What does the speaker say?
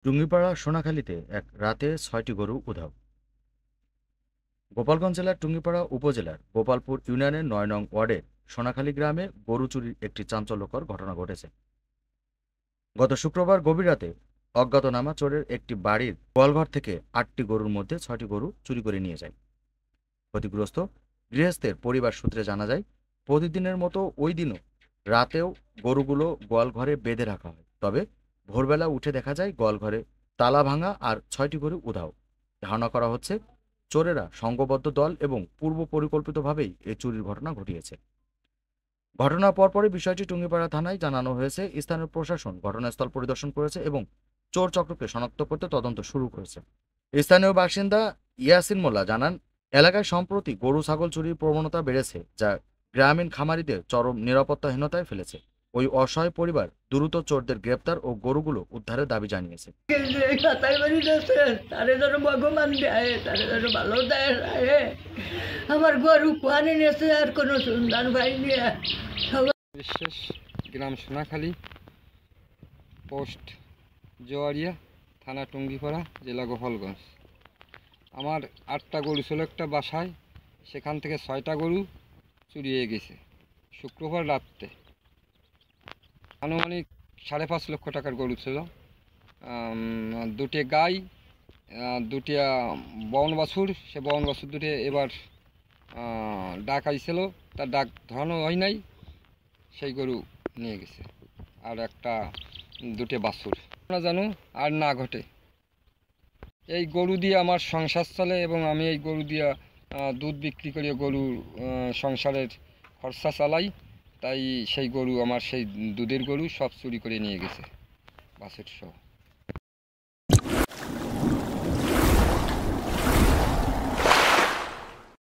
টুঙ্গিপাড়া সোনাখালীতে এক রাতে ৬টি গরু উধাও। গোপালগঞ্জ জেলার টুঙ্গিপাড়া উপজেলার গোপালপুর ইউনিয়নের ৯ নং ওয়ার্ডের সোনাখালী গ্রামে গরু চুরির একটি চাঞ্চল্যকর ঘটনা ঘটেছে। গত শুক্রবার গভীর রাতে অজ্ঞাতনামা চোরের একটি বাড়ির গোয়ালঘর থেকে ৮টি গরুর মধ্যে ৬টি গরু চুরি করে নিয়ে যায়। ক্ষতিগ্রস্ত গৃহস্থের পরিবার সূত্রে জানা যায়, প্রতিদিনের মতো ওই দিনও রাতেও গরুগুলো গোয়ালঘরে বেঁধে রাখা হয়। তবে ভোরবেলা উঠে দেখা যায় গোয়ালঘরে তালা ভাঙা আর ৬টি গরু উধাও। ধারণা করা হচ্ছে চোরেরা সংঘবদ্ধ দল এবং পূর্ব পরিকল্পিতভাবেই এই চুরির ঘটনা ঘটিয়েছে। ঘটনার পরপরই বিষয়টি টুঙ্গিপাড়া থানায় জানানো হয়েছে। স্থানীয় প্রশাসন ঘটনাস্থল পরিদর্শন করেছে এবং চোর চক্রকে শনাক্ত করতে তদন্ত শুরু করেছে। স্থানীয় বাসিন্দা ইয়াসিন মোল্লা জানান, এলাকায় সম্প্রতি গরু ছাগল চুরির প্রবণতা বেড়েছে, যা গ্রামীণ খামারিদের চরম নিরাপত্তাহীনতায় ফেলেছে। ওই অসহায় পরিবার দ্রুত চোরদের গ্রেপ্তার ও গরুগুলো উদ্ধারের দাবি জানিয়েছে। ভগবান দেয় তারে যেন ভালো দেয়। আমার গরু পানি নেছে আর কোনো সন্ধান পাইনি। বিশেষ গ্রাম সোনাখালী, পোস্ট জোয়ারিয়া, থানা টুঙ্গিপাড়া, জেলা গোপালগঞ্জ। আমার 8টা গরু ছিল একটা বাসায়, সেখান থেকে 6টা গরু চুরি হয়ে গেছে শুক্রবার রাত্রে। আনুমানিক 5.5 লক্ষ টাকার গরু ছিল, 2টে গাই, 2টি বন বাছুর। সে বন বাছুর দুটি এবার ডাক আইছিল, তার ডাক ধরানো হয় নাই, সেই গরু নিয়ে গেছে। আর 2টে বাছুর না জানো আর না ঘটে। এই গরু দিয়ে আমার সংসার চলে এবং আমি এই গরু দিয়ে দুধ বিক্রি করে গরুর সংসারের খরচা চালাই। তাই সেই গরু আমার, সেই দুধের গরু সব চুরি করে নিয়ে গেছে, বাছুর সহ।